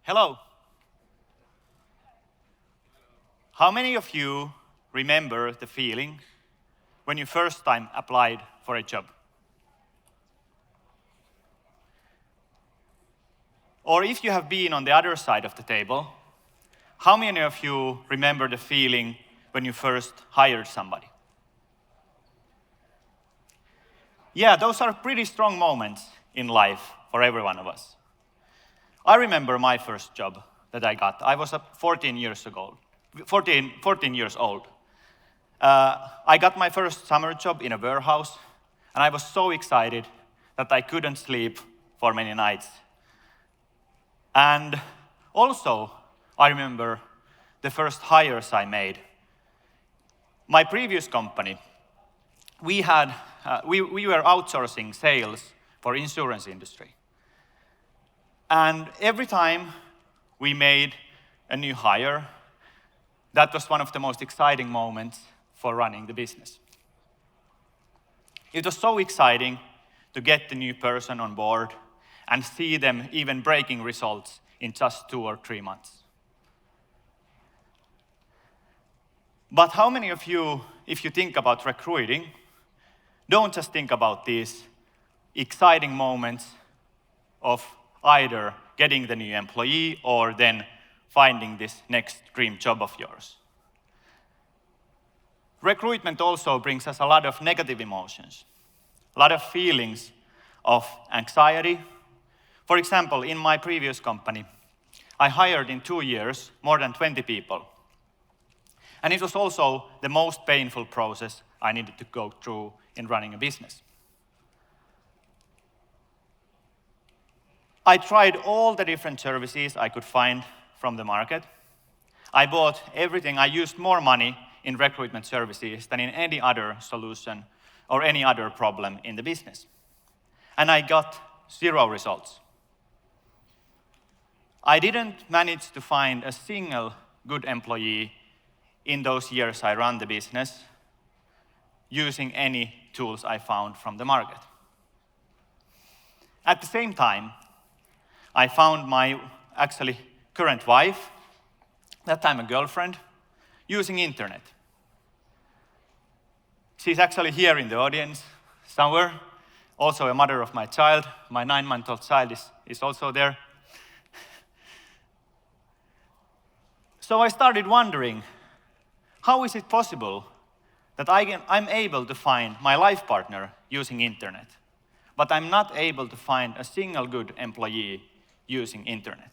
Hello. How many of you remember the feeling when you first time applied for a job? Or if you have been on the other side of the table, how many of you remember the feeling when you first hired somebody? Yeah, those are pretty strong moments in life for every one of us. I remember my first job that I got. I was 14 years old. I got my first summer job in a warehouse, and I was so excited that I couldn't sleep for many nights. And also, I remember the first hires I made. My previous company, we were outsourcing sales for insurance industry. And every time we made a new hire, that was one of the most exciting moments for running the business. It was so exciting to get the new person on board and see them even breaking results in just 2 or 3 months. But how many of you, if you think about recruiting, don't just think about these exciting moments of either getting the new employee or then finding this next dream job of yours? Recruitment also brings us a lot of negative emotions, a lot of feelings of anxiety. For example, in my previous company, I hired in 2 years more than 20 people. And it was also the most painful process I needed to go through in running a business. I tried all the different services I could find from the market. I bought everything. I used more money in recruitment services than in any other solution or any other problem in the business. And I got 0 results. I didn't manage to find a single good employee in those years I ran the business using any tools I found from the market. At the same time, I found my actually current wife, that time a girlfriend, using internet. She's actually here in the audience somewhere, also a mother of my child. My 9-month-old child is also there. So I started wondering, how is it possible that I'm able to find my life partner using internet, but I'm not able to find a single good employee using internet?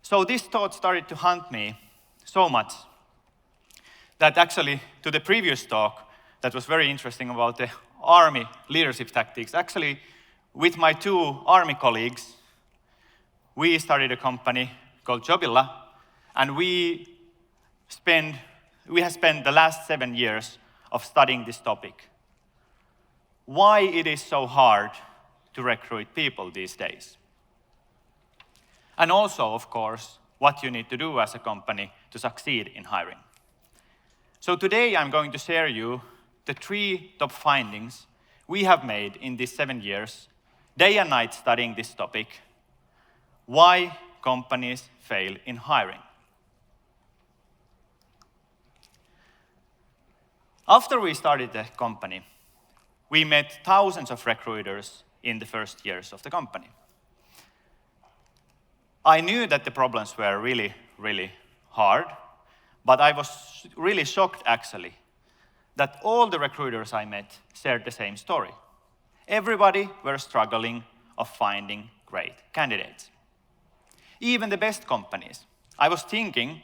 So this thought started to haunt me so much that actually to the previous talk that was very interesting about the army leadership tactics, actually with my 2 army colleagues, we started a company called Jobilla, and we have spent the last 7 years of studying this topic. Why it is so hard to recruit people these days. And also, of course, what you need to do as a company to succeed in hiring. So today I'm going to share you the 3 top findings we have made in these 7 years, day and night studying this topic, why companies fail in hiring. After we started the company, we met thousands of recruiters in the first years of the company. I knew that the problems were really, really hard, but I was really shocked actually that all the recruiters I met shared the same story. Everybody were struggling of finding great candidates. Even the best companies. I was thinking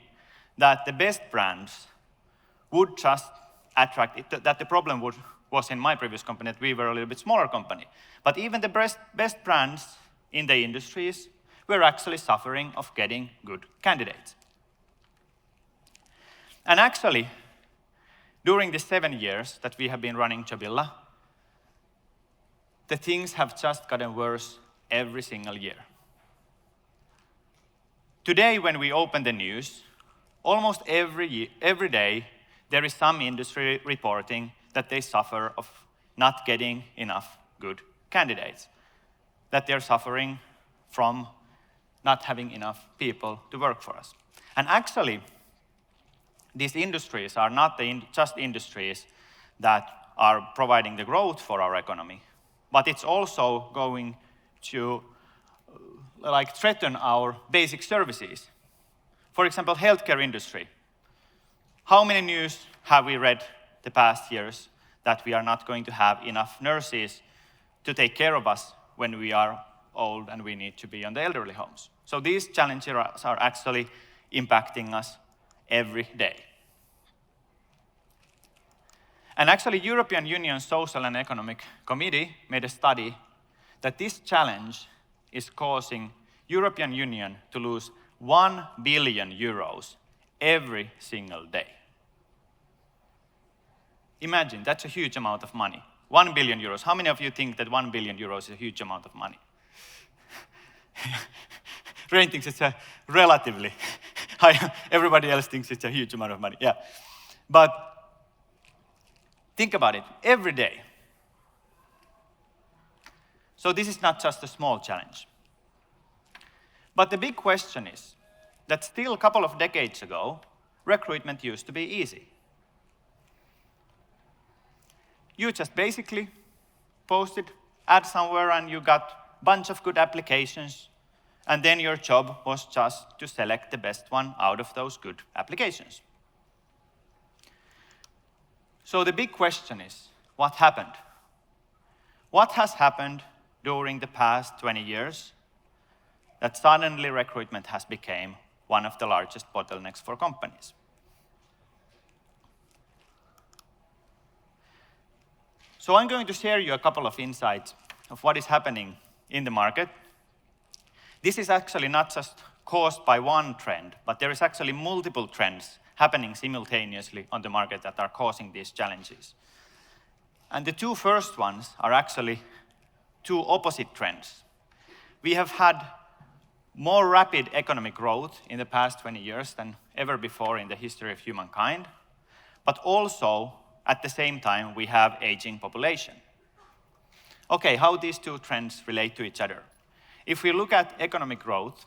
that the best brands would just attract, that the problem was in my previous company that we were a little bit smaller company. But even the best brands in the industries were actually suffering of getting good candidates. And actually, during the 7 years that we have been running Jobilla, the things have just gotten worse every single year. Today, when we open the news, almost every day, there is some industry reporting that they suffer of not getting enough good candidates, that they're suffering from not having enough people to work for us. And actually, these industries are not just industries that are providing the growth for our economy, but it's also going to threaten our basic services. For example, healthcare industry. How many news have we read the past years that we are not going to have enough nurses to take care of us when we are old and we need to be on the elderly homes? So these challenges are actually impacting us every day. And actually, European Union Social and Economic Committee made a study that this challenge is causing European Union to lose 1 billion euros every single day. Imagine, that's a huge amount of money. 1 billion euros. How many of you think that 1 billion euros is a huge amount of money? Rain thinks it's a relatively high. Everybody else thinks it's a huge amount of money. Yeah. But think about it, every day. So this is not just a small challenge. But the big question is that still a couple of decades ago, recruitment used to be easy. You just basically posted ad somewhere and you got a bunch of good applications, and then your job was just to select the best one out of those good applications. So the big question is, what happened? What has happened during the past 20 years that suddenly recruitment has become one of the largest bottlenecks for companies? So I'm going to share you a couple of insights of what is happening in the market. This is actually not just caused by one trend, but there is actually multiple trends happening simultaneously on the market that are causing these challenges. And the two first ones are actually two opposite trends. We have had more rapid economic growth in the past 20 years than ever before in the history of humankind, but also at the same time we have aging population. Okay, how these two trends relate to each other? If we look at economic growth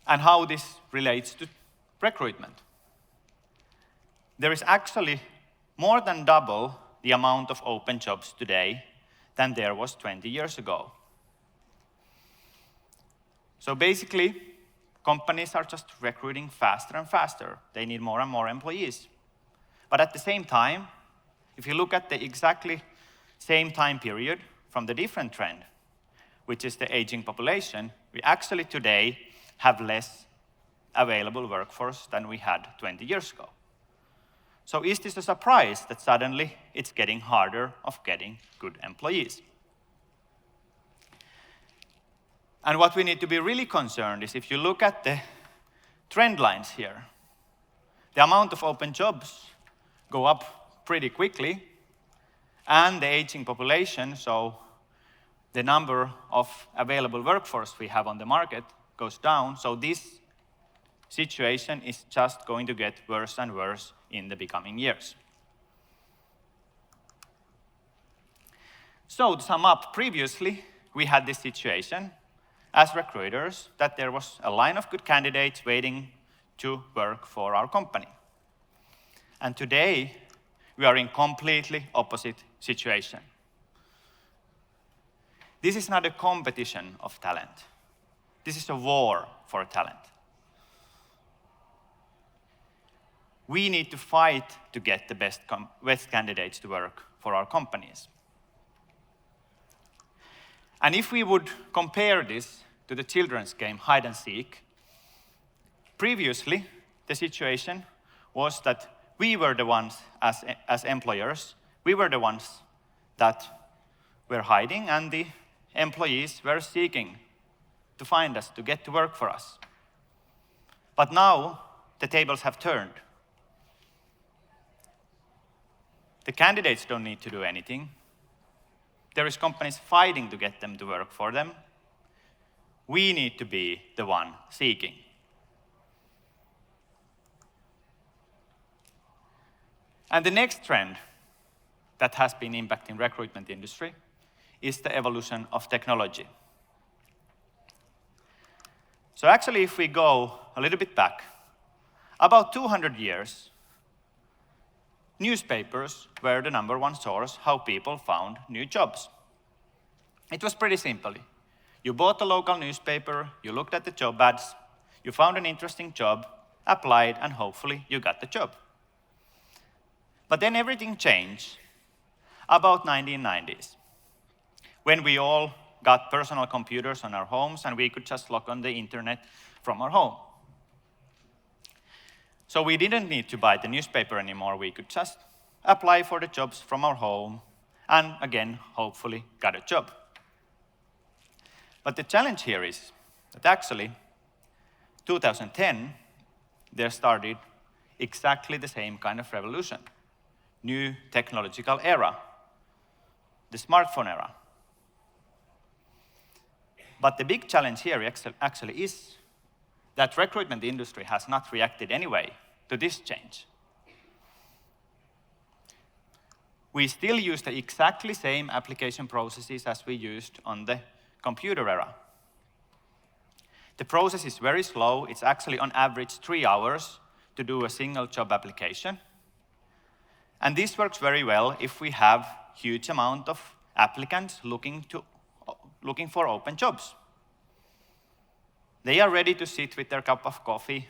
and how this relates to recruitment, there is actually more than double the amount of open jobs today than there was 20 years ago. So basically, companies are just recruiting faster and faster. They need more and more employees. But at the same time, if you look at the exactly same time period from the different trend, which is the aging population, we actually today have less available workforce than we had 20 years ago. So is this a surprise that suddenly it's getting harder of getting good employees? And what we need to be really concerned is if you look at the trend lines here, the amount of open jobs go up pretty quickly, and the aging population, so the number of available workforce we have on the market, goes down. So this situation is just going to get worse and worse in the becoming years. So to sum up, previously we had this situation as recruiters that there was a line of good candidates waiting to work for our company. And today we are in completely opposite situation. This is not a competition of talent. This is a war for talent. We need to fight to get the best candidates to work for our companies. And if we would compare this to the children's game, hide and seek, previously the situation was that we were the ones, as employers, we were the ones that were hiding, and the employees were seeking to find us, to get to work for us. But now the tables have turned. The candidates don't need to do anything. There is companies fighting to get them to work for them. We need to be the one seeking. And the next trend that has been impacting recruitment industry is the evolution of technology. So actually, if we go a little bit back, about 200 years, newspapers were the #1 source how people found new jobs. It was pretty simple. You bought a local newspaper, you looked at the job ads, you found an interesting job, applied, and hopefully you got the job. But then everything changed about 1990s, when we all got personal computers on our homes and we could just log on the internet from our home. So we didn't need to buy the newspaper anymore. We could just apply for the jobs from our home and again, hopefully, got a job. But the challenge here is that actually, 2010, there started exactly the same kind of revolution, new technological era, the smartphone era. But the big challenge here actually is that recruitment industry has not reacted anyway to this change. We still use the exactly same application processes as we used on the computer era. The process is very slow. It's actually on average 3 hours to do a single job application. And this works very well if we have huge amount of applicants looking for open jobs. They are ready to sit with their cup of coffee,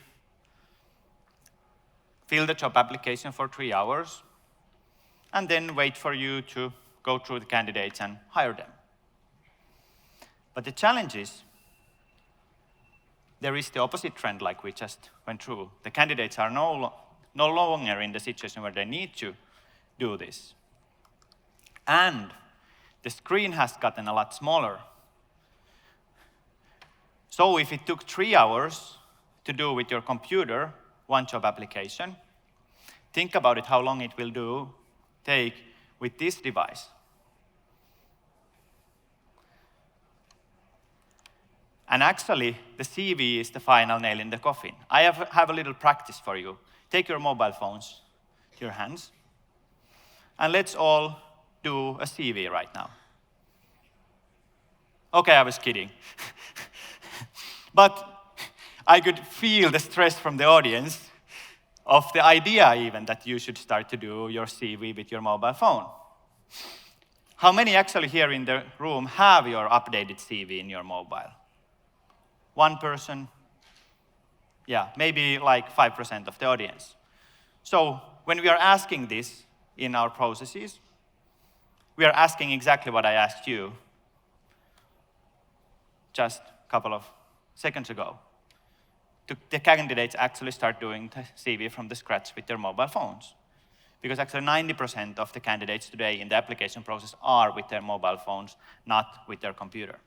fill the job application for 3 hours, and then wait for you to go through the candidates and hire them. But the challenge is, there is the opposite trend like we just went through. The candidates are no longer in the situation where they need to do this. And the screen has gotten a lot smaller. So if it took 3 hours to do with your computer one job application, think about it how long it will take with this device. And actually, the CV is the final nail in the coffin. I have a little practice for you. Take your mobile phones to your hands, and let's all do a CV right now. Okay, I was kidding. But I could feel the stress from the audience of the idea even that you should start to do your CV with your mobile phone. How many actually here in the room have your updated CV in your mobile? One person? Yeah, maybe like 5% of the audience. So when we are asking this in our processes, we are asking exactly what I asked you just a couple of seconds ago. The candidates actually start doing the CV from the scratch with their mobile phones. Because actually 90% of the candidates today in the application process are with their mobile phones, not with their computer.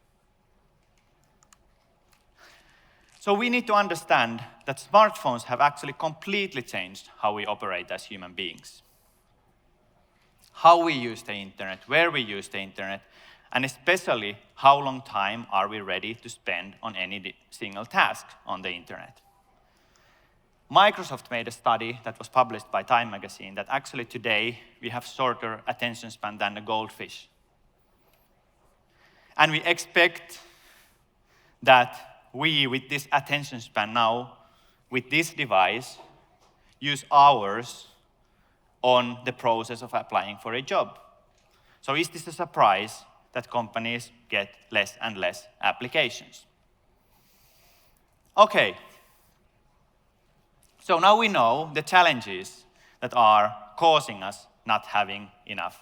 So we need to understand that smartphones have actually completely changed how we operate as human beings. How we use the internet, where we use the internet, and especially how long time are we ready to spend on any single task on the internet. Microsoft made a study that was published by Time magazine that actually today we have shorter attention span than a goldfish. And we expect that we, with this attention span now, with this device, use hours on the process of applying for a job. So is this a surprise that companies get less and less applications? Okay. So now we know the challenges that are causing us not having enough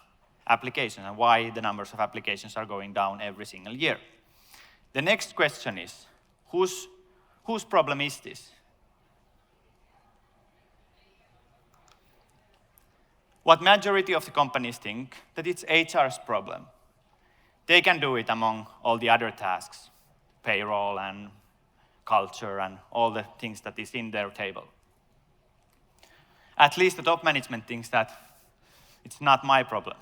applications and why the numbers of applications are going down every single year. The next question is, whose problem is this? What majority of the companies think that it's HR's problem. They can do it among all the other tasks, payroll and culture and all the things that is in their table. At least the top management thinks that it's not my problem.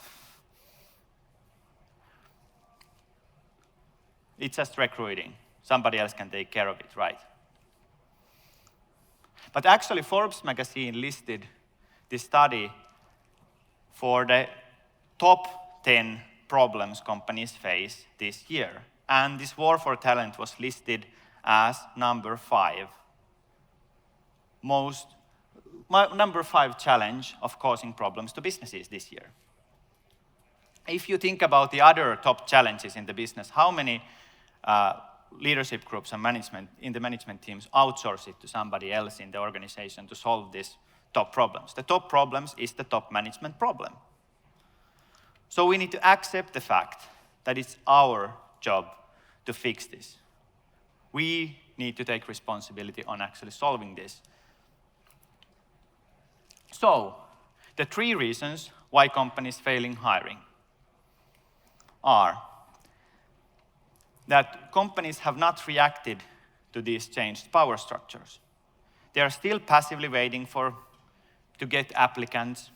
It's just recruiting. Somebody else can take care of it, right? But actually, Forbes magazine listed this study for the top 10 problems companies face this year. And this war for talent was listed as number 5. Number 5 challenge of causing problems to businesses this year. If you think about the other top challenges in the business, how many leadership groups and management teams outsource it to somebody else in the organization to solve these top problems? The top problems is the top management problem. So we need to accept the fact that it's our job to fix this. We need to take responsibility on actually solving this. So, the 3 reasons why companies fail in hiring are that companies have not reacted to these changed power structures. They are still passively waiting to get applicants,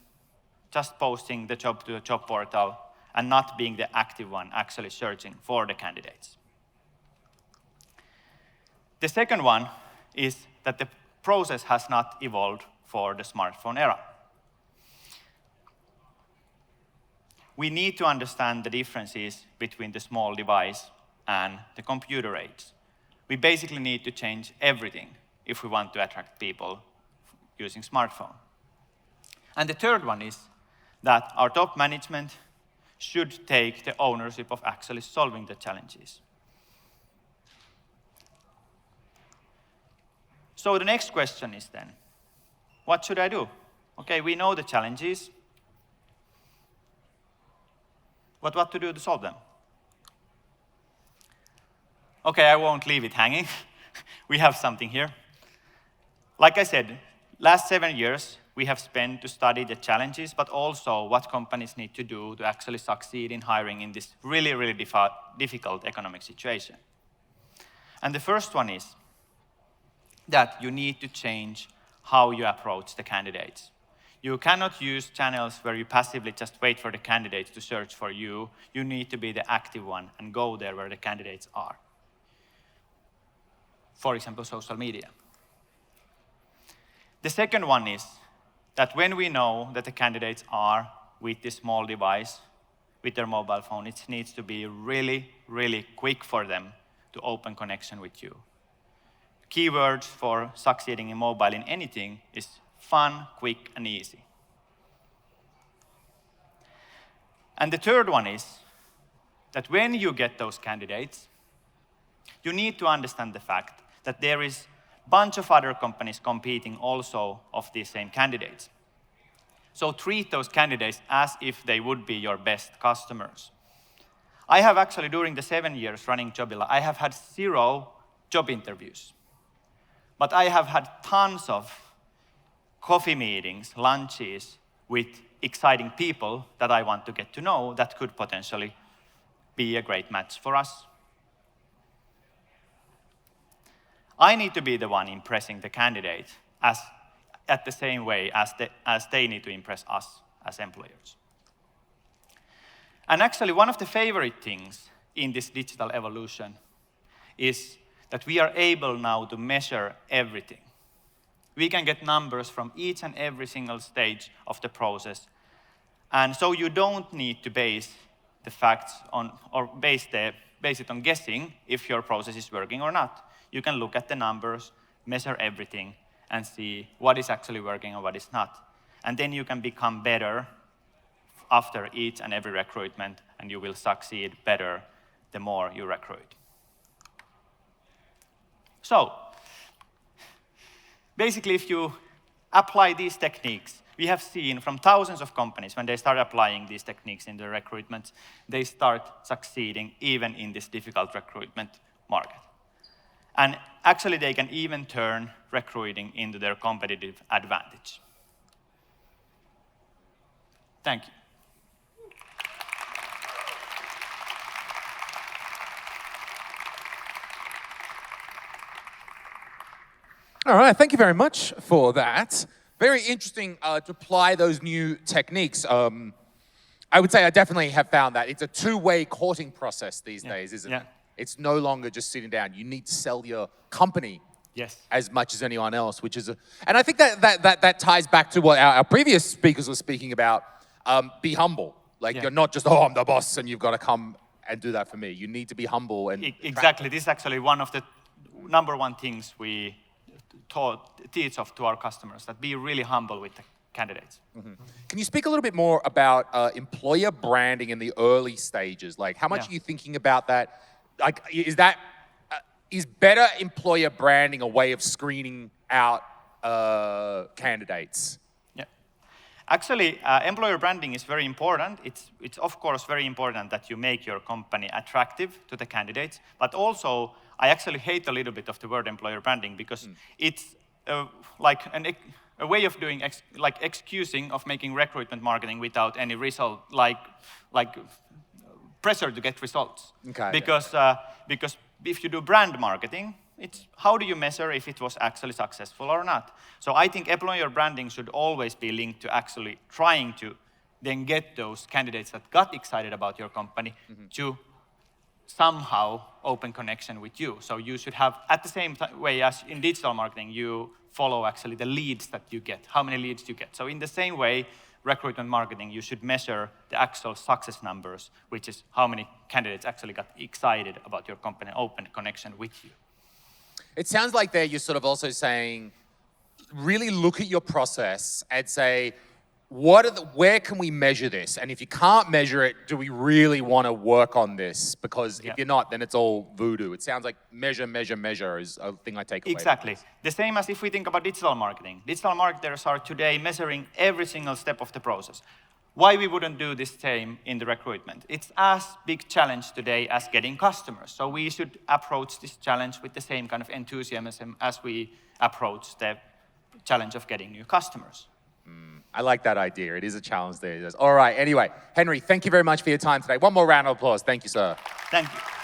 just posting the job to a job portal and not being the active one actually searching for the candidates. The second one is that the process has not evolved for the smartphone era. We need to understand the differences between the small device and the computer age. We basically need to change everything if we want to attract people using smartphone. And the third one is that our top management should take the ownership of actually solving the challenges. So the next question is then, what should I do? Okay, we know the challenges, but what to do to solve them? Okay, I won't leave it hanging. We have something here. Like I said, last 7 years, we have spent to study the challenges, but also what companies need to do to actually succeed in hiring in this really, really difficult economic situation. And the first one is that you need to change how you approach the candidates. You cannot use channels where you passively just wait for the candidates to search for you. You need to be the active one and go there where the candidates are. For example, social media. The second one is that when we know that the candidates are with this small device, with their mobile phone, it needs to be really, really quick for them to open connection with you. Keywords for succeeding in mobile in anything is fun, quick, and easy. And the third one is that when you get those candidates, you need to understand the fact that there is a bunch of other companies competing also of these same candidates. So treat those candidates as if they would be your best customers. I have actually, during the 7 years running Jobilla, I have had 0 job interviews. But I have had tons of coffee meetings, lunches with exciting people that I want to get to know that could potentially be a great match for us. I need to be the one impressing the candidate at the same way as they need to impress us as employers. And actually, one of the favorite things in this digital evolution is that we are able now to measure everything. We can get numbers from each and every single stage of the process. And so you don't need to base the facts on, or base it on guessing if your process is working or not. You can look at the numbers, measure everything, and see what is actually working and what is not. And then you can become better after each and every recruitment, and you will succeed better the more you recruit. So, basically, if you apply these techniques, we have seen from thousands of companies, when they start applying these techniques in their recruitment, they start succeeding even in this difficult recruitment market. And actually, they can even turn recruiting into their competitive advantage. Thank you. All right, thank you very much for that. Very interesting to apply those new techniques. I would say I definitely have found that it's a two-way courting process these days, isn't it? It's no longer just sitting down. You need to sell your company as much as anyone else, which is and I think that ties back to what our previous speakers were speaking about. Be humble. Like Yeah. you're not just, oh, I'm the boss and you've got to come and do that for me. You need to be humble and Exactly. This is actually one of the #1 things we teach to our customers, that be really humble with the candidates. Can you speak a little bit more about employer branding in the early stages? Like, how much Yeah. are you thinking about that? Like, is better employer branding a way of screening out candidates? Yeah. Actually, employer branding is very important. It's of course very important that you make your company attractive to the candidates, but also I actually hate a little bit of the word employer branding because it's like a way of doing excusing of making recruitment marketing without any result, like pressure to get results. Okay. Because if you do brand marketing, it's how do you measure if it was actually successful or not? So I think employer branding should always be linked to actually trying to then get those candidates that got excited about your company to somehow open connection with you. So you should have, at the same way as in digital marketing, you follow actually the leads that you get, how many leads you get. So in the same way, recruitment marketing, you should measure the actual success numbers, which is how many candidates actually got excited about your company, open connection with you. It sounds like there you're sort of also saying, really look at your process and say, where can we measure this? And if you can't measure it, do we really want to work on this? Because if you're not, then it's all voodoo. It sounds like measure, measure, measure is a thing I take away. Exactly. The same as if we think about digital marketing. Digital marketers are today measuring every single step of the process. Why we wouldn't do this same in the recruitment? It's as big challenge today as getting customers. So we should approach this challenge with the same kind of enthusiasm as we approach the challenge of getting new customers. I like that idea. It is a challenge there. All right. Anyway, Henri, thank you very much for your time today. One more round of applause. Thank you, sir. Thank you.